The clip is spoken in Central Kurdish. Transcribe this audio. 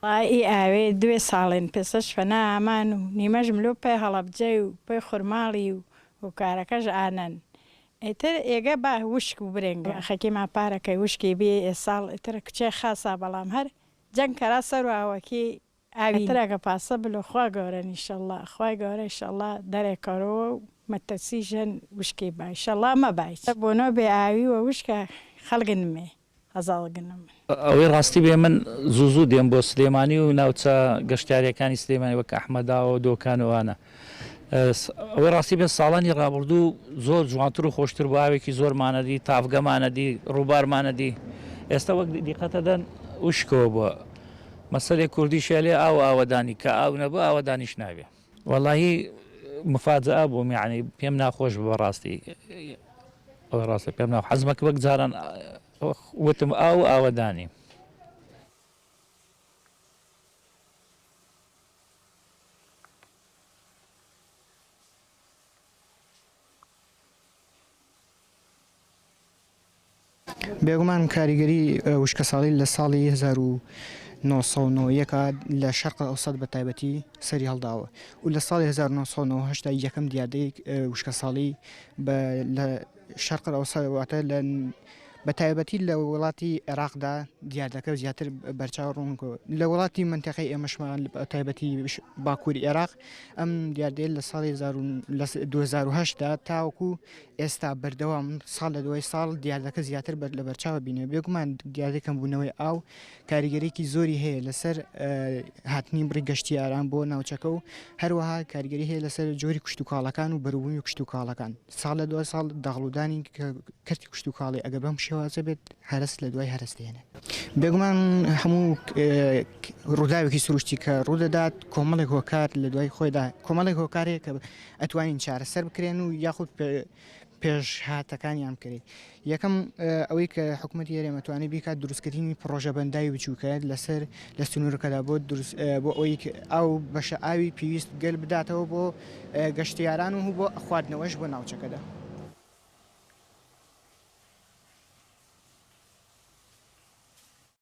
وڵی ئاوێ دوێ ساڵێن پێسەش فەنا ئامان و نیمەژم لۆ پێی هەڵەبجێ و پێی خورماڵی و کارەکەش ئانەن ئیتر ئێگە با وشک و برێنگە خەکی ماپارەکەی وشکی بێ ئێساڵ ئتر کچێ خاسا بەڵام هەر جەنگ کەرا سەر و ئاوەکی ئاویترەکە پاسە بلو خوا گەورە نیشەله خوای گەورە ئیشەله دەرێکەرەوە و مەتەسیژەن وشکی با ئیشەله مەبایت بۆنەوە بێ ئاوی وە وشکە خەڵگنمێ هەزاڵگنم ئەوەی ڕاستی بێ من زوو دێم بۆ سلێمانی و ناوچە گەشتیارەکانی سلێمانی وەک ئەحمەداوە و دۆکانەوانە ئەوەی ڕاستی بێ ساڵانی ڕابردوو زۆر جوانتر و خۆشتر بۆ ئاوێکی زۆرمانەدی تافگەمانەدی ڕووبارمانەدی ئێستا وەک دیقەتەدەن وشکەوە بووە مەسەلێ کوردی شێلێ ئاوەدانی کە ئاو نەبوو ئاوەدانیش ناوێ وەڵاهی مفاجئە بووم یعنی پێم ناخۆش بووە ڕاستی ئەوە ڕاستە پێم ناو حەزمەکە وەک جاران وتم ئاوەدانی بێگومان کاریگەری وشکە ساڵی لە ساڵی 1990 لە شەرق ئەوسەد بە تایبەتی سەری هەڵداوە و لە ساڵی 1990 یەکەم دیاردەی وشکە ساڵی لە شەرق ئەوسەد واتە بە تایبەتی لە وڵاتی عێراقدا دیاردەکە زیاتر بەرچاو ڕوونکەوە لە وڵاتی منتەقەی ئێمەشمان تایبەتی باکووری عێراق ئەم دیاردەیە لە ساڵی 2010دا تاوەکو ئێستا بەردەوام ساڵ لە دوای ساڵ دیاردەکە زیاتر لە بەرچاوە بینێ بێگومان دیاردەکەم بوونەوەی ئاو کاریگەرێکی زۆری هەیە لەسەر هاتنی بڕی گەشتیاران بۆ ناوچەکە و هەروەها کاریگەری هەیە لەسەر جۆری کشتتوکاڵەکان و بەروبوومی کشتتوکاڵەکان ساڵ لە دوای ساڵ داغڵودانی کەرتی کشتتوکاڵی ئەگە بەم شێوازە بێت هەرس لە دوای هەرستێنێ بێگومان هەموو ڕووداوێکی سروشتی کە ڕوودەدات کۆمەڵێک هۆکار لە دوای خۆیدا کۆمەڵێک هۆکارەیە کە ئەتوانین چارەسەر بکرێن و یاخود پێش هاتەکانیان بکرێت یەکەم ئەوەی کە حکوومەتی هەرێمەتوانی بیکات دروستکردنی پرۆژە بەنداوی بچووکە لەسەر لە سنوورەکەدا بۆ ئەوەی ئەو بەشە ئاوی پێویست گەل بداتەوە بۆ گەشتیاران و بۆ خواردنەوەش بۆ ناوچەکەدا.